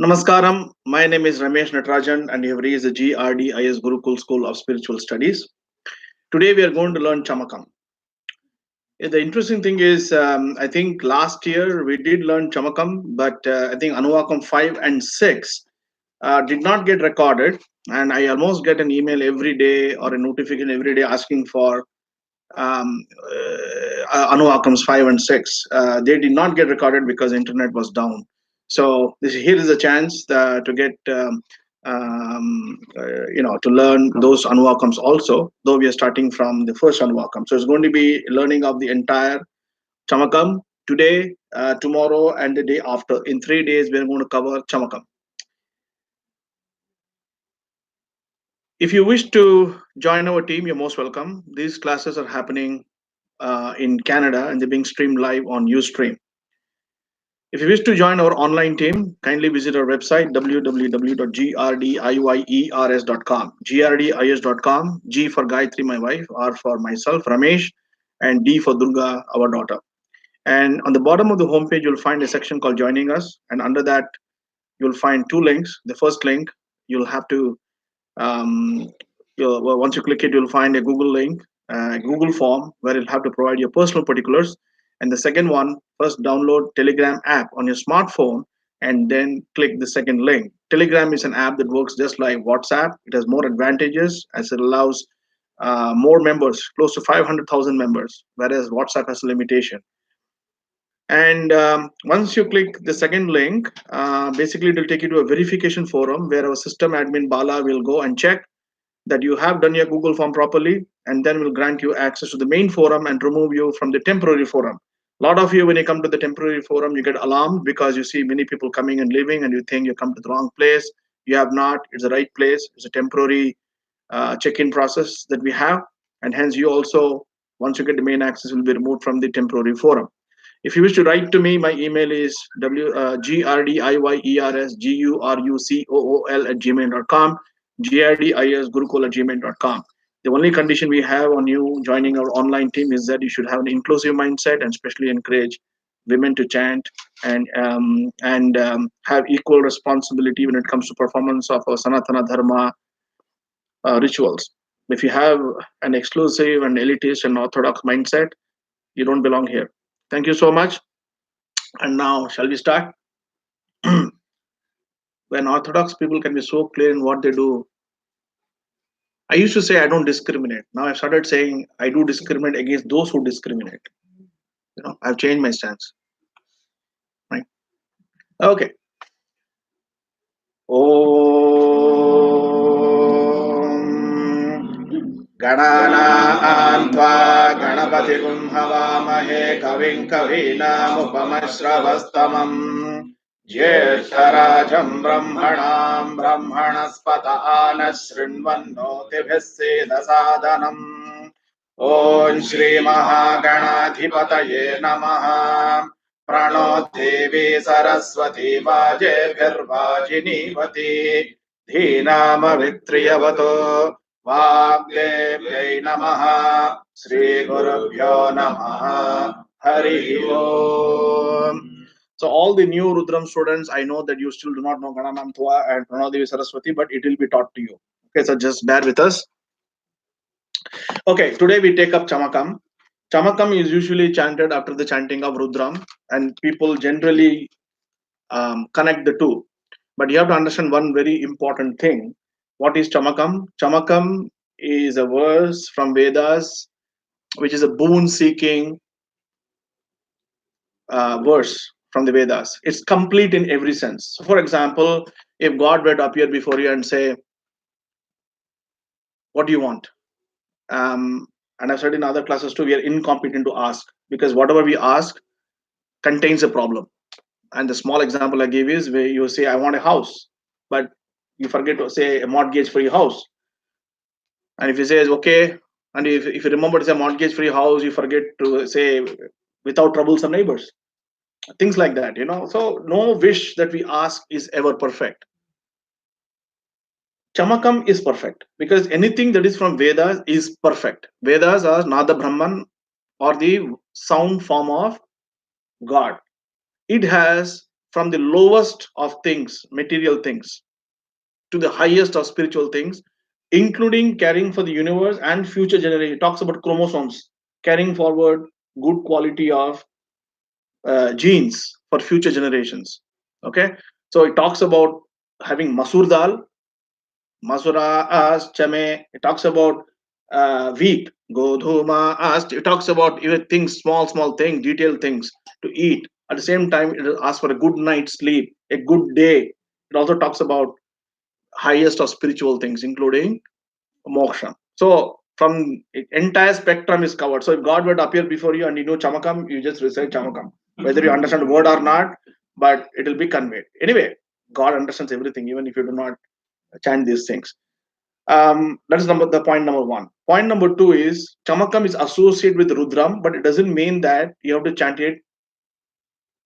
Namaskaram. My name is Ramesh Natarajan, and you have reached the GRD Iyers GuruCool School of Spiritual Studies. Today, we are going to learn Chamakam. The interesting thing is, I think last year we did learn Chamakam, but I think Anuvakam 5 and 6 did not get recorded. And I almost get an email every day or a notification every day asking for Anuvakams 5 and 6. They did not get recorded because the internet was down. So here is a chance to get to learn those Anuvakams also, though we are starting from the first Anuvakam. So it's going to be learning of the entire Chamakam today, tomorrow, and the day after. In 3 days, we're going to cover Chamakam. If you wish to join our team, you're most welcome. These classes are happening in Canada and they're being streamed live on Ustream. If you wish to join our online team, kindly visit our website www.grdiyers.com. grdiyers.com, G for Gayatri, my wife, R for myself, Ramesh, and D for Durga, our daughter. And on the bottom of the homepage, you'll find a section called Joining Us. And under that, you'll find two links. The first link, you'll have to, once you click it, you'll find a Google link, Google form, where you'll have to provide your personal particulars. And the second one, first download Telegram app on your smartphone and then click the second link. Telegram is an app that works just like WhatsApp. It has more advantages as it allows more members, close to 500,000 members, whereas WhatsApp has a limitation. And once you click the second link, basically it will take you to a verification forum where our system admin Bala will go and check that you have done your Google form properly, and then will grant you access to the main forum and remove you from the temporary forum. A lot of you, when you come to the temporary forum, you get alarmed because you see many people coming and leaving, and you think you come to the wrong place. You have not. It's the right place. It's a temporary check-in process that we have, and hence you also, once you get the main access, will be removed from the temporary forum. If you wish to write to me, my email is GRDIYERSGURUCOOL@gmail.com, GRDIyersGuruCool@gmail.com. The only condition we have on you joining our online team is that you should have an inclusive mindset and especially encourage women to chant and have equal responsibility when it comes to performance of our Sanatana Dharma rituals. If you have an exclusive and elitist and orthodox mindset, you don't belong here. Thank you so much. And now, shall we start? When orthodox people can be so clear in what they do, I used to say I don't discriminate. Now I've started saying I do discriminate against those who discriminate. I've changed my stance. Right? Okay. गणानान्त्वा गणपतिगुं हवामहे कविं कवीनामुपमश्रवस्तमम् ज्येष्ठराजं ब्रह्मणां ब्रह्मणस्पत आनः शृण्वन्नोतिभिः सेदसादनम् ॐ श्रीमहागणाधिपतये नमः प्रणो देवी सरस्वती वाजेभिर्वाजिनीवती धीनामवित्रियवतो वाग्देव्यै नमः श्रीगुरुभ्यो नमः Hari Om. So all the new Rudram students, I know that you still do not know Gananam Twa and Pranadevi Saraswati, but it will be taught to you. Okay, so just bear with us. Okay, today we take up Chamakam. Chamakam is usually chanted after the chanting of Rudram, and people generally connect the two. But you have to understand one very important thing. What is Chamakam? Chamakam is a verse from Vedas, which is a boon-seeking verse from the Vedas. It's complete in every sense. So for example, if God were to appear before you and say, what do you want? And I've said in other classes too, we are incompetent to ask because whatever we ask contains a problem. And the small example I give is where you say, I want a house, but you forget to say a mortgage for your house. And if you say, okay, and if you remember to say mortgage free house, you forget to say without troublesome neighbors. Things like that, So no wish that we ask is ever perfect. Chamakam is perfect because anything that is from Vedas is perfect. Vedas are Nada Brahman or the sound form of God. It has from the lowest of things, material things, to the highest of spiritual things, including caring for the universe and future generation. It talks about chromosomes, carrying forward good quality of genes for future generations. Okay, so it talks about having masur dal, masura as chame. It talks about wheat, godhuma as. It talks about even things, small things, detailed things to eat. At the same time, it asks for a good night's sleep, a good day. It also talks about highest of spiritual things, including moksha. So from entire spectrum is covered. So if God were to appear before you and you know Chamakam, you just recite Chamakam, whether you understand the word or not, but it will be conveyed. Anyway, God understands everything, even if you do not chant these things. That is the point number one. Point number two is Chamakam is associated with Rudram, but it doesn't mean that you have to chant it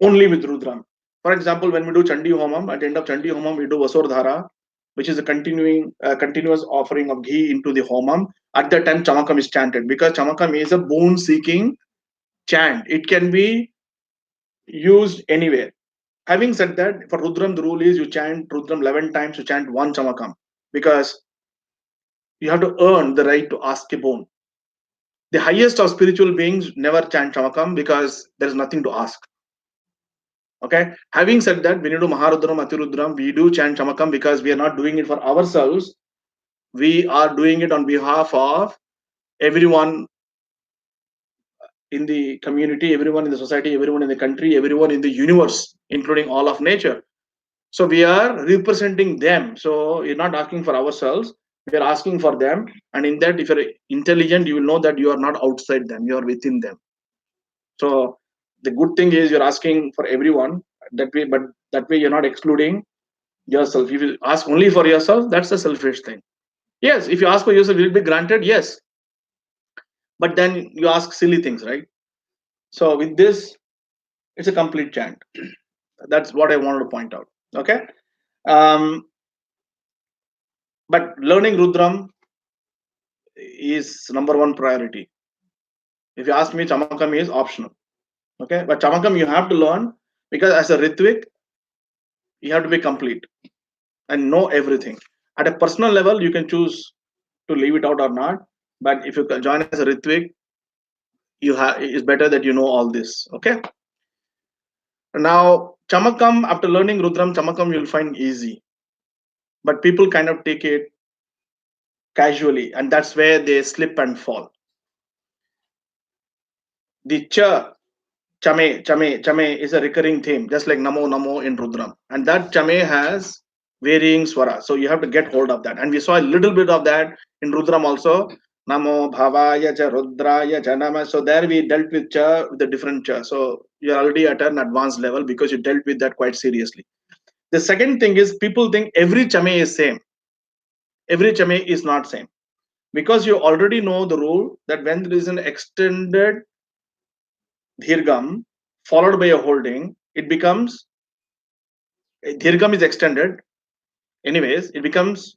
only with Rudram. For example, when we do Chandi Homam, at the end of Chandi Homam, we do Vasordhara, which is a continuous offering of ghee into the Homam. At that time, Chamakam is chanted because Chamakam is a boon seeking chant. It can be used anywhere. Having said that, for Rudram, the rule is you chant Rudram 11 times, you chant one Chamakam because you have to earn the right to ask a boon. The highest of spiritual beings never chant Chamakam because there is nothing to ask. Okay. Having said that, when you do MahaRudram, AtiRudram, we do chant Chamakam because we are not doing it for ourselves. We are doing it on behalf of everyone in the community, everyone in the society, everyone in the country, everyone in the universe, including all of nature. So we are representing them. So you're not asking for ourselves. We are asking for them. And in that, if you're intelligent, you will know that you are not outside them. You are within them. So the good thing is you're asking for everyone that way, but that way you're not excluding yourself. If you ask only for yourself, that's a selfish thing. Yes, if you ask for yourself, will it be granted? Yes. But then you ask silly things, right? So with this, it's a complete chant. That's what I wanted to point out. Okay. Um, but learning Rudram is number one priority. If you ask me, Chamakam is optional. Okay. But Chamakam you have to learn because as a Ritvik, you have to be complete and know everything. At a personal level, you can choose to leave it out or not. But if you join as a Ritvik, it's better that you know all this. Okay. Now, Chamakam, after learning Rudram, Chamakam you'll find easy. But people kind of take it casually, and that's where they slip and fall. The chame is a recurring theme, just like Namo in Rudram. And that chame has varying swara. So you have to get hold of that. And we saw a little bit of that in Rudram also. Namo Bhavaya Cha Rudraya Cha Nama. So there we dealt with cha with the different cha. So you're already at an advanced level because you dealt with that quite seriously. The second thing is people think every chame is same. Every chame is not same. Because you already know the rule that when there is an extended dhirgam followed by a holding, it becomes dhirgam is extended. Anyways, it becomes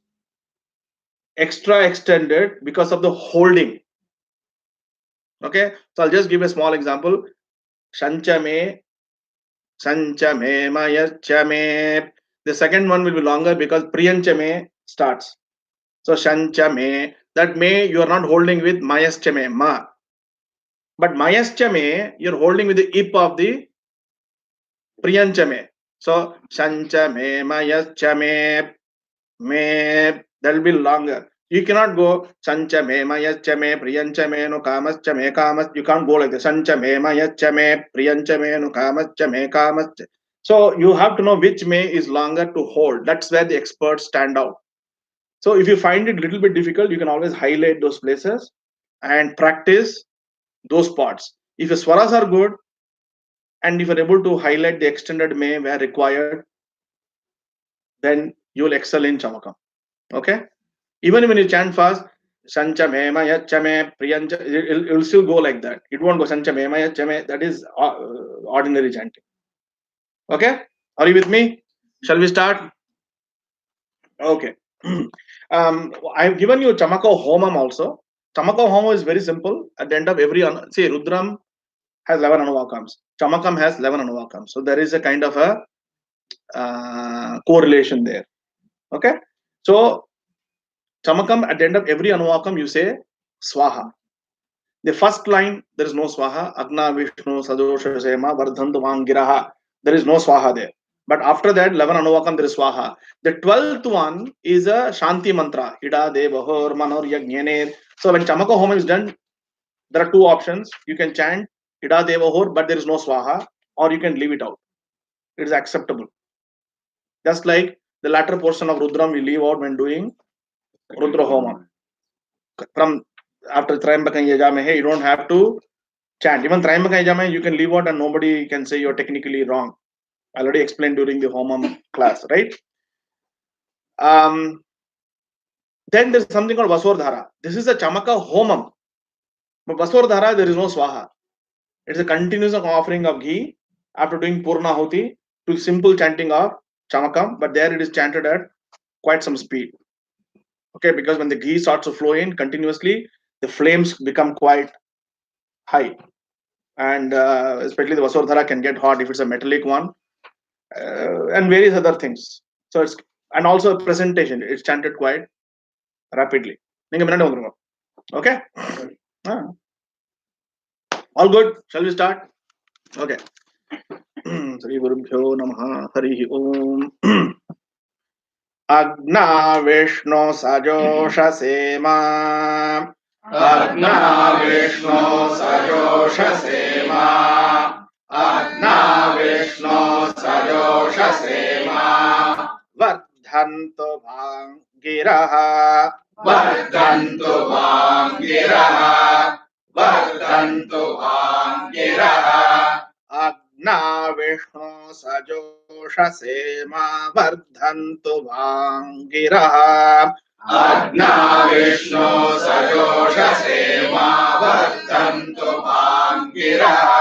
extra extended because of the holding. Okay, so I'll just give a small example. Sanchame, sanchame, mayachame. The second one will be longer because priyanchame starts. So sanchame, that may you are not holding with mayaschame, ma. But mayaschame, you're holding with the ip of the priyanchame. So sanchame, mayaschame, me, that will be longer. You cannot go sancha me mayacha me priyancha me no kamascha me kamas. You can't go like this. Sancha me mayacha me priyancha me no kamascha me kamas. So you have to know which me is longer to hold. That's where the experts stand out. So if you find it a little bit difficult, you can always highlight those places and practice those parts. If your swaras are good and if you're able to highlight the extended me where required, then you will excel in Chamakam. Okay. Even when you chant fast, Sancha Mema Yachame Priyancha, it will still go like that. It won't go Sancha Mema Yachame. That is ordinary chanting. Okay? Are you with me? Shall we start? Okay. I've given you Chamako Homam also. Chamako Homam is very simple. At the end of every, see, Rudram has 11 Anuvakams. Chamakam has 11 Anuvakams. So there is a kind of a correlation there. Okay, so Chamakam, at the end of every Anuvakam, you say Swaha. The first line, there is no Swaha. Agna Vishnu Sadosha Sema Vardhantu Vangiraha. There is no Swaha there. But after that, 11 Anuvakam, there is Swaha. The 12th one is a Shanti mantra. Ida Devahor Manor Yagnener. So when Chamaka Homa is done, there are two options. You can chant Ida Devahor, but there is no Swaha, or you can leave it out. It is acceptable. Just like the latter portion of Rudram we leave out when doing Rudra Homa. From after Trayambakam Yajamahe, you don't have to chant. Even Trayambakam Yajamahe, you can leave out and nobody can say you're technically wrong. I already explained during the Homam class, right? Then there's something called Vasordhara. This is a Chamaka Homam. But Vasordhara, there is no Swaha. It's a continuous offering of ghee after doing Purnahuti to simple chanting of Chamakam, but there it is chanted at quite some speed. Okay, because when the ghee starts to flow in continuously, the flames become quite high. And especially the Vasordhara can get hot if it's a metallic one, and various other things. So it's, and also a presentation, it's chanted quite rapidly. Okay? All good? Shall we start? Okay. Sri Gurubhyo Namaha Harihi Om. Agna Vishnu Sajosha Sema. Agna Vishnu Sajosha Sema. Agna Vishnu Sajosha Sema. Vardhantu Bhangiraha. Vardhantu Bhangiraha. Vardhantu Bhangiraha. Agna Vishnu Sajosha Sema Vardhantu Bhangiraha. Agna Vishnu Sajosha Sema Vardhantu Bhangiraha.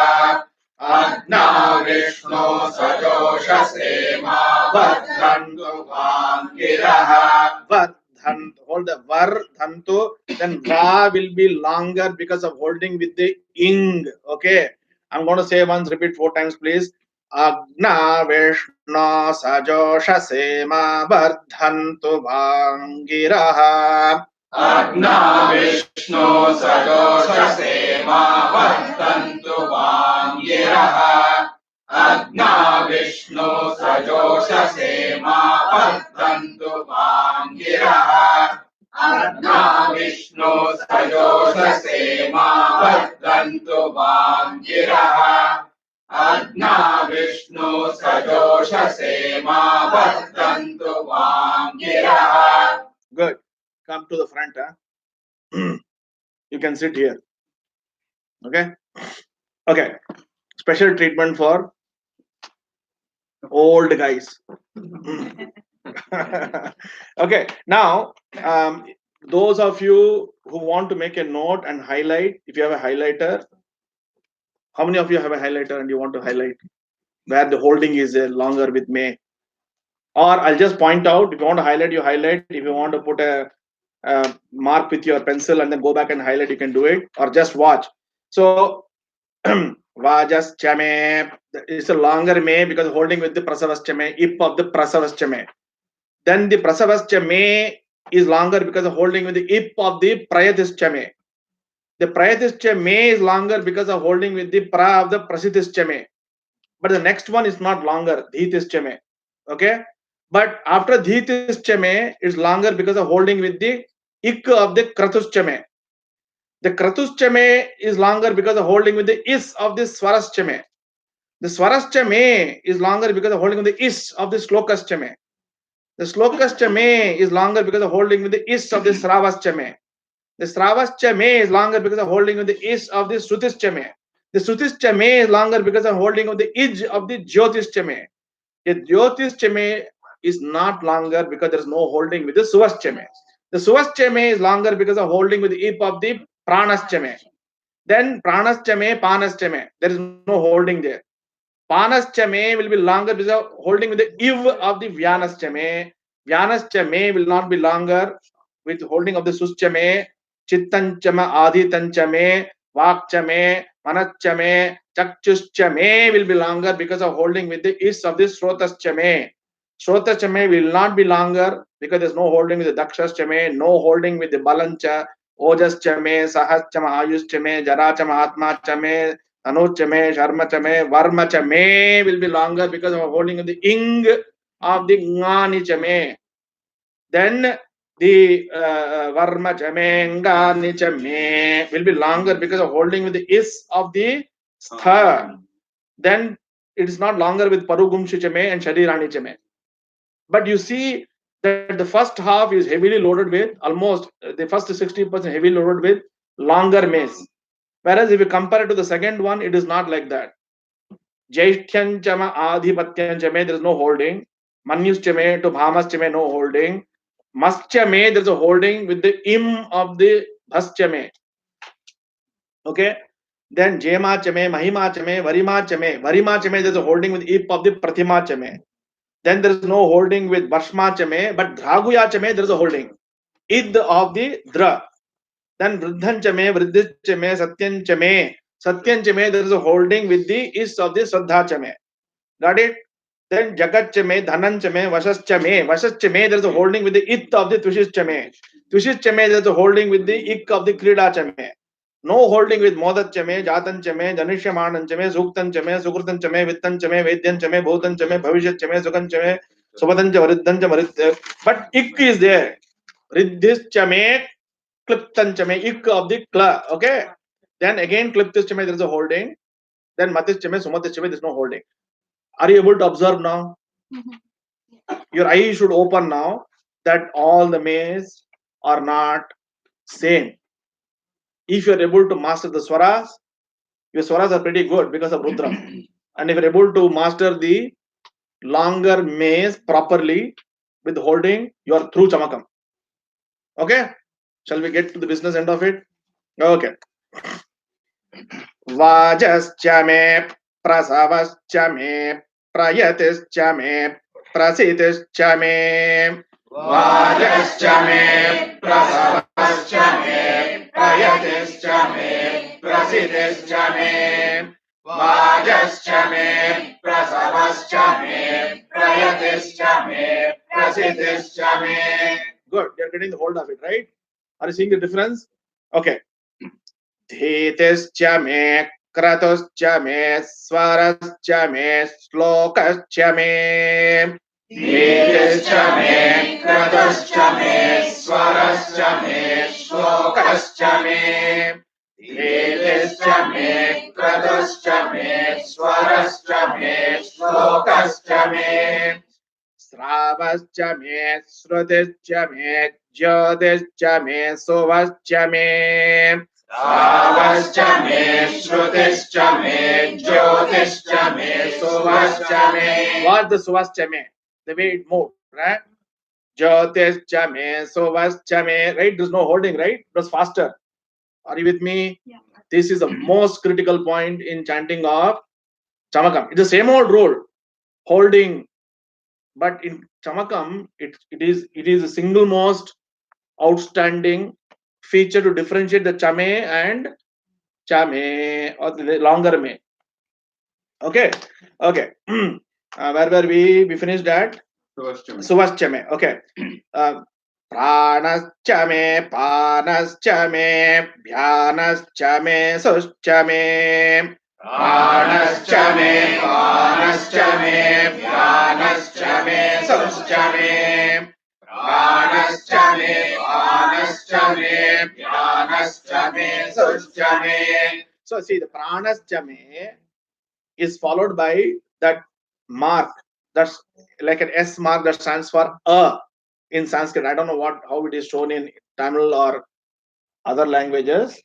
Agna Vishnu Sajosha Sema Vardhantu Bhangiraha. Vardhantu, hold the Vardhantu, then Va will be longer because of holding with the ing. Okay. I'm going to say once, repeat 4 times, please. Agna Vishnu Sajosha Sema Vardhantu Bhangiraha. Agna Vishnu Sajosha Sema Vardhantu Bhangiraha. Agna Vishnu Sajosha Sema Vardhantu Bhangiraha. Agna Vishnu Sajosha Sema Vardhantu Bhangiraha. Agna Vishnu Sajosha Sema Vardhantu Bhangiraha. Good. Come to the front. You can sit here. Okay. Okay. Special treatment for old guys. Okay. Now, those of you who want to make a note and highlight, if you have a highlighter, how many of you have a highlighter and you want to highlight where the holding is longer with May? Or I'll just point out, if you want to highlight, you highlight. If you want to put a mark with your pencil and then go back and highlight, you can do it, or just watch. So Vajaschame, it's a longer May because holding with the Prasavaschame, ip of the Prasavaschame. Then the Prasavaschame is longer because of holding with the ip of the Prayatischame. The Prayatischame is longer because of holding with the pra of the Prasitischame. But the next one is not longer, Dhitischame. Okay? But after Dhitischame, it's longer because of holding with the ik of the Kratuschame. The Kratuschame is longer because of holding with the is of the Swaraschame. The Swaraschame is longer because of holding with the is of the Slokaschame. The Slokaschame is longer because of holding with the is of the Sravaschame. The Sravaschame is longer because of holding with the is of the Srutischame. The Srutischame is longer because of holding with the ij of the Jyotischame. The Jyotischame is not longer because there is no holding with the Suvaschame. The Suvaschame is longer because of holding with the ip of the Pranaschame. Then Pranaschame, Panaschame. There is no holding there. Panaschame will be longer because of holding with the iv of the Vyanaschame. Vyanaschame will not be longer with holding of the Suschame. Chittanchama, Adhitanchame, Vakchame, Manachame, Chakchuschame will be longer because of holding with the is of the Srotaschame. Shrotaschame will not be longer because there's no holding with the Dakshashchame, no holding with the Balancha, Ojaschame, Sahaschama, Ayuschame, Jarachama, Atmachame, Tanuchame, Sharmachame, Varmachame will be longer because of holding of the Ing of the Ngani. Then the Varmachame, Ngani will be longer because of holding with the Is of the Stha. Then it is not longer with Parugumshichame and Shariranichame. But you see that the first half is heavily loaded with almost the first 60% heavily loaded with longer mace. Whereas if you compare it to the second one, it is not like that. Jaishtyanchama Adhipatyanchame, there is no holding. Manyuschame to Bhamaschame, no holding. Maschame, there is a holding with the im of the Bhaschame. Okay. Then Jemachame, Mahimachame, Varimachame. Varimachame, there is a holding with ip of the Pratimachame. Then there is no holding with Bhashmachame, but Draguyachame, there is a holding. Id of the Dra. Then Vridhanchame, Vridhichame, Satyanchame. Satyanchame, there is a holding with the Is of the Sraddhachame. Got it? Then Jagatchame, Dhananchame, Vashaschame. Vashaschame, there is a holding with the It of the Twishishchame. Twishishchame, there is a holding with the Ik of the Kridachame. No holding with Modachame, Jatanchame, Janishyamananchame, Suktanchame, Sukurtanchame, Vittanchame, Vedyanchame, Bhutanchame, Bhavishyachame, Sukanchame, Subatancha, Varidhancha, but Ik is there. Riddhischame, Kliptanchame, Ik of the Kla. Okay. Then again, Kliptischame, there is a holding. Then Matischame, Sumatischame, there is no holding. Are you able to observe now? Your eye should open now that all the maze are not same. If you are able to master the swaras, your swaras are pretty good because of Rudram. And if you are able to master the longer maze properly with holding, you are through Chamakam. Okay? Shall we get to the business end of it? Okay. Vajaschame, Prasavaschame, Prayatischame, Prasitischame. Vajaschame, Prasavaschame, Prayatischame, Prasitischame. Vajaschame, Prasavaschame, Prayatischame, Prasitischame. Good, you're getting the hold of it, right? Are you seeing the difference? Okay. Dhitischame, Kratuschame, Swaraschame, Slokaschame. Dhitischame, Kratuschame, Swaraschame, Slokaschame. Dhitischame, Kratuschame, Swaraschame, Slokaschame. Sravaschame, Srutischame, Jyotischame, Suvaschame. Sravaschame, Srutischame, Jyotischame, Suvaschame. What's the Suvaschame? The way it moved, right? Jyotischame, Suvaschame, right? There's no holding, right? It was faster. Are you with me? Yeah. This is the most critical point in chanting of Chamakam. It's the same old rule, holding. But in Chamakam, it is the single most outstanding feature to differentiate the Chame and Chame or the longer me. Okay. Where were we? We finished at Suvaschame. Okay. Pranaschame, Panaschame, Bhyanaschame, Suschame. Pranaschame, Panaschame, Bhyanaschame, Suschame. Pranaschame, Panaschame, Bhyanaschame, Suschame. So see, the Pranaschame is followed by that mark, that's like an S mark that stands for a in Sanskrit. I don't know how it is shown in Tamil or other languages,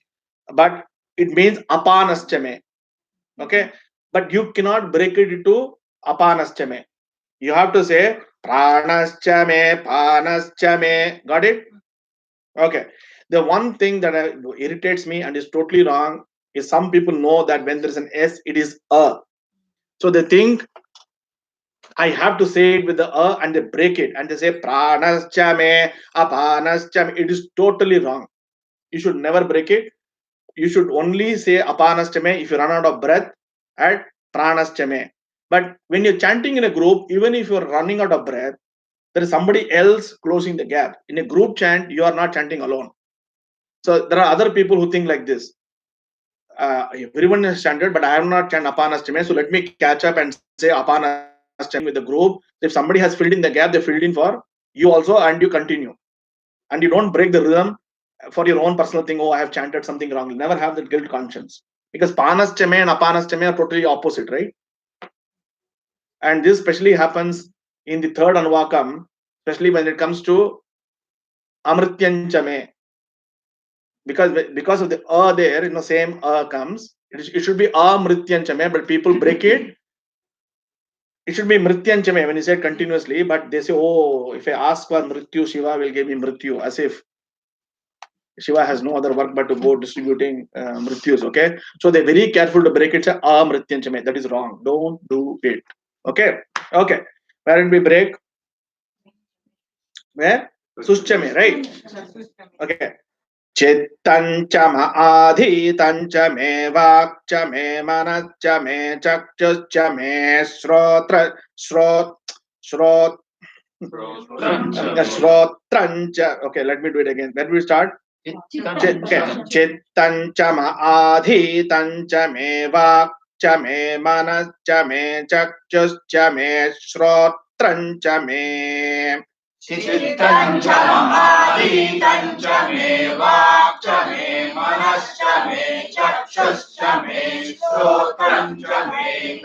but it means apanaschame. Okay, but you cannot break it into apanaschame. You have to say pranaschame, panaschame. Got it? Okay. The one thing that irritates me and is totally wrong is some people know that when there is an S, it is a. So they think I have to say it with the and they break it and they say pranaschame, apanaschame. It is totally wrong. You should never break it. You should only say apanaschame if you run out of breath at pranaschame. But when you're chanting in a group, even if you're running out of breath, there is somebody else closing the gap. In a group chant, you are not chanting alone. So there are other people who think like this. Everyone has chanted, but I have not chanted Apanastame. So let me catch up and say Apanastame with the group. If somebody has filled in the gap, they filled in for you also, and you continue. And you don't break the rhythm for your own personal thing. Oh, I have chanted something wrong. You never have that guilt conscience. Because Panastame and Apanastame are totally opposite, right? And this especially happens in the third Anvakam, especially when it comes to Amrityanchame. Because of the there, same comes. It should be Amrityanchame, but people break it. It should be Mrityanchame when you say it continuously, but they say, oh, if I ask for Mrityu, Shiva will give me Mrityu, as if Shiva has no other work but to go distributing Mrityus, okay? So they're very careful to break it, say, Mrityanchame. That is wrong. Don't do it. Okay? Okay. Where did we break? Where? Sushchame, right? Okay. Chittanchama adhitanchame vakchame manachame chakchuchame shrot Shrotrancha. Okay, let me do it again. Where do we start? Chittanchama adhitanchame vakchame manachame chakchuchame shrotranchame. Chittanchamaadhitanchame vakchame manaschame chakshuschame shrotranchame.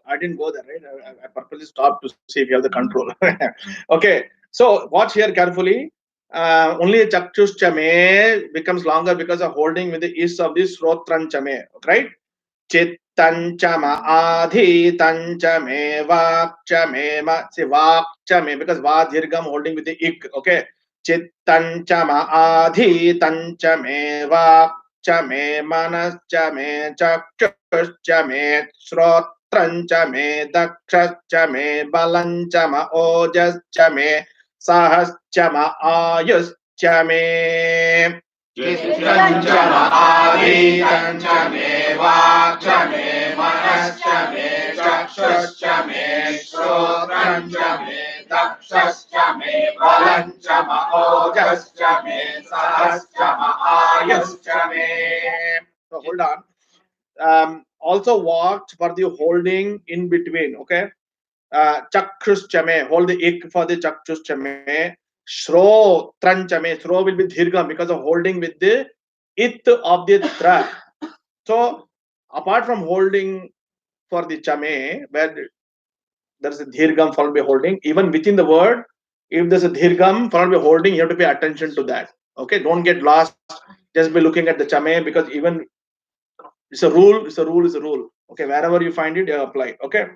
I didn't go there, right? I purposely stopped to see if you have the control. Okay, so watch here carefully. Only chakchushchame becomes longer because of holding with the is of this shrotranchame, right? Chittanchama adhitanchame vakchame see vakchame because va dirgham holding with the ik, okay? Chittanchama adhitanchame vakchame manachame chakchushchame shrotranchame dakshachame balanchama ojaschame sahaschama ayuschame. Chittanchama adhitanchame vakchame manaschame chakshuschame shrotranchame dakshuschame balanchama ojaschame sahaschama ayuschame. So hold on. Also watch for the holding in between, okay? Chakshuschame, hold the ik for the chakshuschame. Shro tranchame, shro will be dhirgam because of holding with the it of the tra. So apart from holding for the chame, where there is a dhirgam followed by holding, even within the word, if there's a dhirgam followed by holding, you have to pay attention to that. Okay, don't get lost just by looking at the chame because even it's a rule, it's a rule, it's a rule. Okay, wherever you find it, you apply. Okay.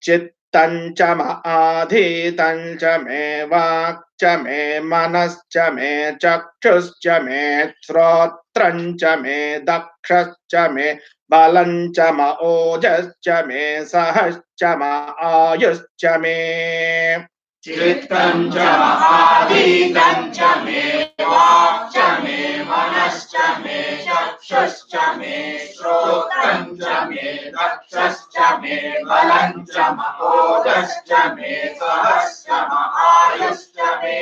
Chittanchama adhitanchame vakchame manachame chakchuschame shrotranchame dakshachame balanchama ojaschame sahaschama ayuschame. Chittanchama adhitanchame vakchame manaschame chakshuschame shrotranchame dakshuschame balanchama ojaschame sahaschama ayuschame.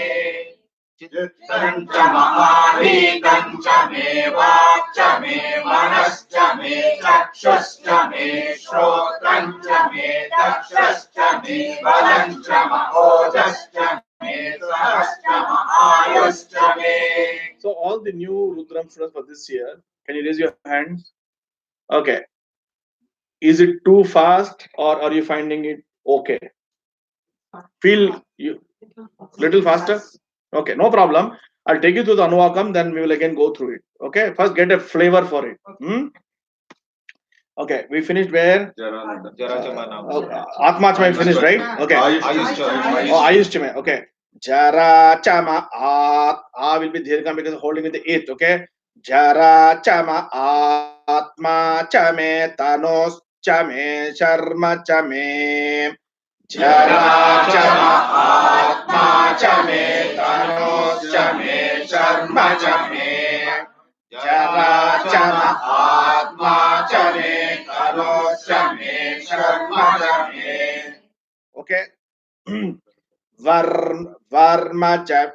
Chittanchama adhitanchame vakchame manaschame chakshuschame shrotranchame dakshuschame balanchama ojaschame sahaschama ayuschame. So all the new Rudram students for this year, can you raise your hands? Okay. Is it too fast or are you finding it okay? Feel you little faster? Okay, no problem. I'll take you to the Anuvakam, then we will again go through it. Okay, first get a flavor for it. Okay, we finished where? Atmachama finished, right? Okay. Oh, Ayushchame. Okay. Jara chama a will be dhirgam because holding with the it. Okay. Jara chama atma chame tanos chame sharma chame. Jara chama atma chame tanos chame sharma chame. Jara chama atma chame Okay. Varma cha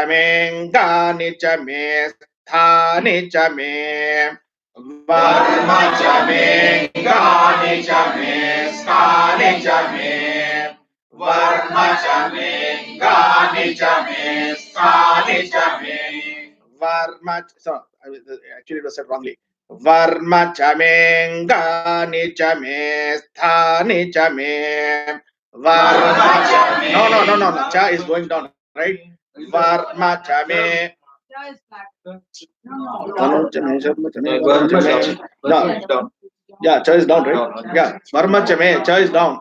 me, gani cha me, sthani cha me. Varma cha me, gani cha me, sthani cha me. Varma cha me, gani cha me, sthani cha me. Varma, so actually it was said wrongly. Varma cha me, gani cha me, sthani cha me. Varma cha me. No. Cha is going down, right? Varma cha me. No. Yeah, cha is down, right? Yeah. Varma cha me, cha is down.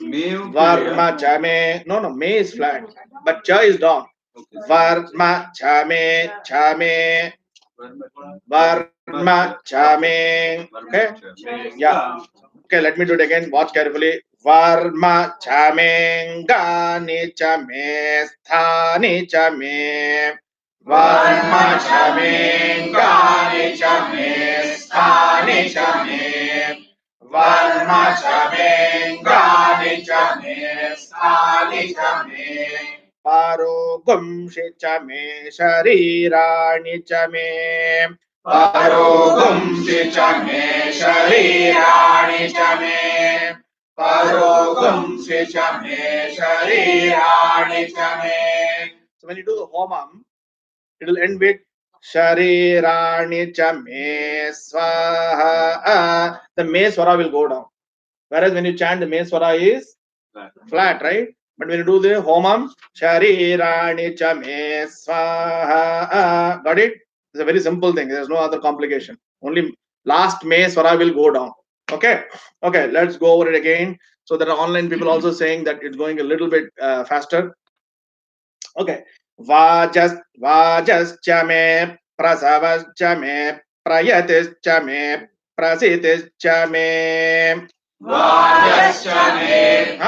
Varma cha me. No, me is flat, but cha is down. Varma cha me. Varma cha me. Okay. Yeah. Okay, let me do it again. Watch carefully. Varma cha me, gani cha me, sthani cha me. Varma cha me, gani cha me, sthani cha me. Varma cha me, gani cha me, sthani cha me. Paro gumshi cha me, sharirani cha me. Paro gumshi cha me, sharirani cha me. Paro gumshi cha me, sharirani cha me. So when you do the homam, it will end with sharirani cha me swaha. The me swara will go down. Whereas when you chant, the me swara is flat, right? But when you do the homam, sharirani cha me swaha. Got it? It's a very simple thing. There's no other complication. Only last me swara will go down. Okay. Okay. Let's go over it again. So there are online people also saying that it's going a little bit faster. Okay. Vajascha me, prasavascha me, prayatischa me, prasitischa me. Vajascha me.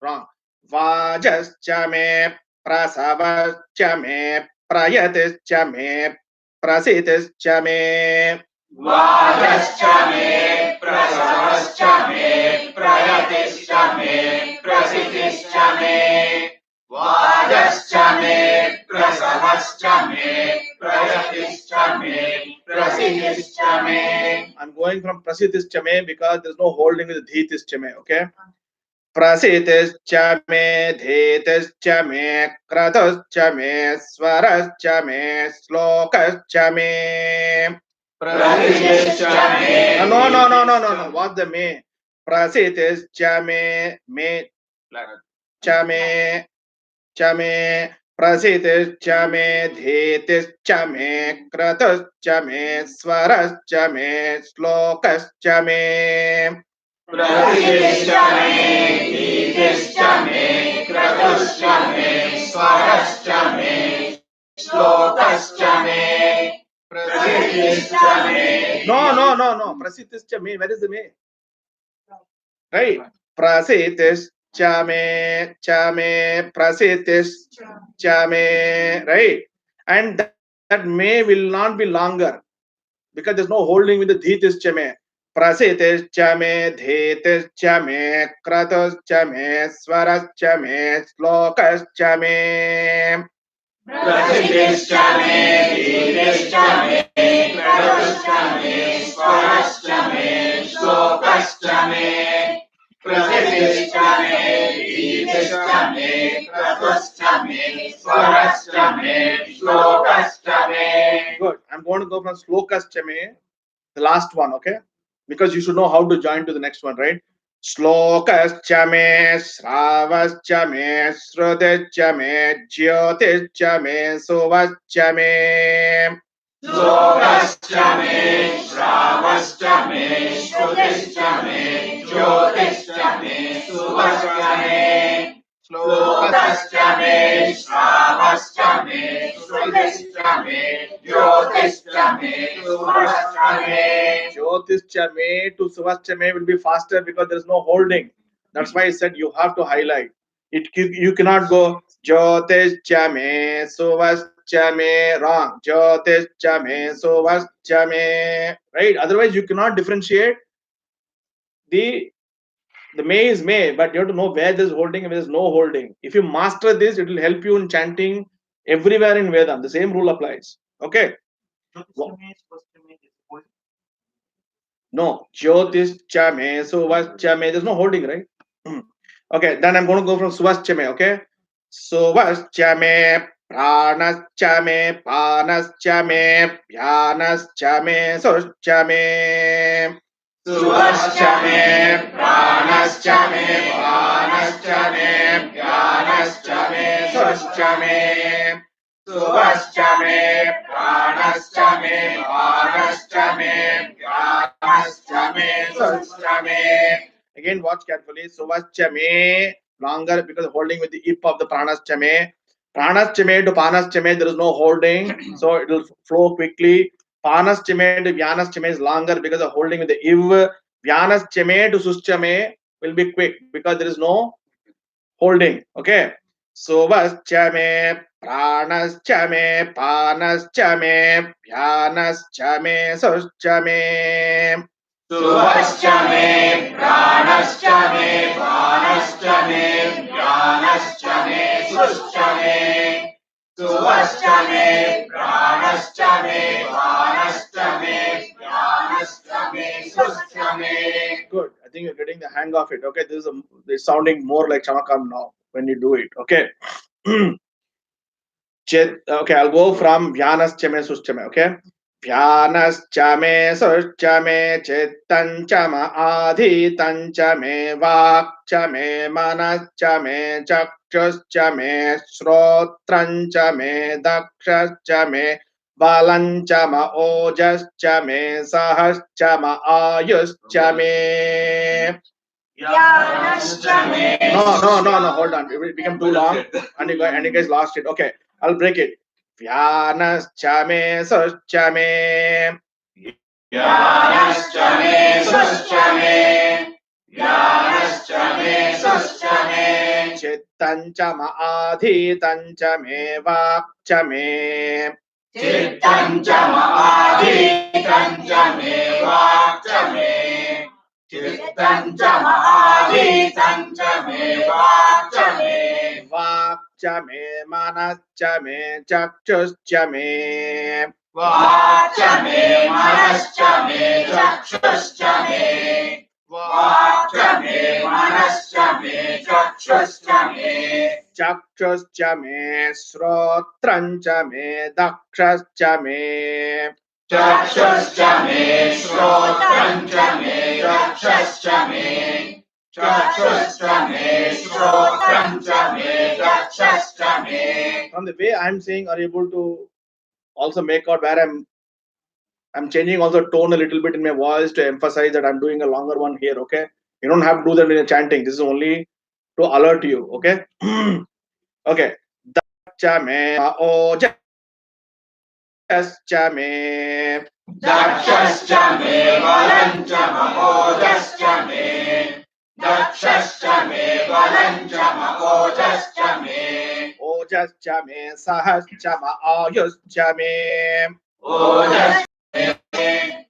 Wrong. Vajascha me, prasavascha me, prayatischa me, prasitischa me. Vajascha me, prasavascha me, prayatischa me, prasitischa me. Vajascha me, prasavascha me, prayatischa me, prasitischa me. I'm going from prasitischa me because there's no holding with the dhitischa me, okay? Prasitischa me, dhitischa me, kratuscha me, swarascha me, slokascha me. Prasitischa me. No. What's the me? Prasitischa me, cha me, prasitischa me, dhitischa me, kratuscha me, swarascha me, slokascha me. Prasitischa me, dhitischa me, kratuscha me, swarascha me, slokascha me. Prasitischa me. No. Prasitischa me. Where is the me? Right. Prasitischa me, prasitischa me. Right. And that may will not be longer because there's no holding with the dhitischa me. Prasitischa me, dhitischa me, kratuscha me, swarascha me, slokascha me. Prasitischa me, dhitischa me, kratuscha me, swarascha me, slokascha me. Prasitischa me, dhitischa me, kratuscha me, swarascha me, slokascha me. Good. I'm going to go from slokascha me, the last one, okay? Because you should know how to join to the next one, right? Slokascha me, sravascha me, shrudescha me, jyotischa me, suvascha me. Slokascha me, shravascha me, shrutischa me, jyotischa me, suvascha me. Slokascha me, shravascha me, shrutischa me, jyotischa me, suvascha me. Jyotischa me to suvascha me will be faster because there is no holding. That's why I said you have to highlight. You cannot go Jyotischa me, suvascha Jyotischa me, wrong. Jyotischa me, Suvascha me. Right? Otherwise, you cannot differentiate the may is may, but you have to know where there's holding and where there's no holding. If you master this, it will help you in chanting everywhere in Vedam. The same rule applies. Okay. No, Jyotischa me, Suvascha me. There's no holding, right? Okay, then I'm going to go from Suvascha me. Okay. Suvascha me, Pranascha me, Panascha me, Dhyanascha me, Suscha me. Suvascha me, Pranascha me, Panascha me, Dhyanascha me, Suscha me. Suvascha me, Pranascha me, Panascha me, Dhyanascha me, Suscha me. Again, watch carefully. Suvascha me, longer because holding with the ip of the Pranascha me. Pranascha me to Panascha me, there is no holding, so it will flow quickly. Panascha me to Vyanascha me is longer because of holding with the iv. Vyanascha me to Suscha me will be quick because there is no holding. Okay. Suvascha me, Pranascha me, Panascha me, Vyanascha me, Suscha me. Suvascha me, Pranascha me, Panascha me, Dhyanascha me, Suscha me. Suvascha me, Pranascha me, Panascha me, Dhyanascha me, Suscha me. Good. I think you're getting the hang of it. Okay. This is sounding more like Chamakam now when you do it. Okay. Okay, I'll go from Vyanascha Suschame. Okay. Vyanascha Suschame Chittanchama Adhitanchame Vakchame Manachame Chakchuschame Shrotranchame Dakshachame Balanchama Ojaschame Sahaschama Ayuschame. No. Hold on. It will become too long, and you guys lost it. Okay, I'll break it. Vyanashchame Suschame. Dhyanascha Suschame. Dhyanascha Suschame. Chittanchama Adhitanchame Vakchame. Chittanchama Adhitanchame Vakchame. Chittanchama Adhitanchame Vakchame. Vakchame Manachame Chakchuschame. Vakchame Manaschame Chakchuschame. Vakchame Manaschame Chakchuschame. Chakchuschame Shrotranchame Dakshachame. Chakchuschame Shrotranchame Dakshachame. Chakchuschame Shrotranchame Dakshachame. From the way I'm saying, are you able to also make out where I'm changing also tone a little bit in my voice to emphasize that I'm doing a longer one here. Okay, you don't have to do that in a chanting. This is only to alert you. Okay. Okay. Dakshachame Ojaschame. Dakshachame Valanchama Ojaschame. Dakshachame Valanchama Ojaschame. Ojaschame Sahaschama Ayuschame. Ojaschame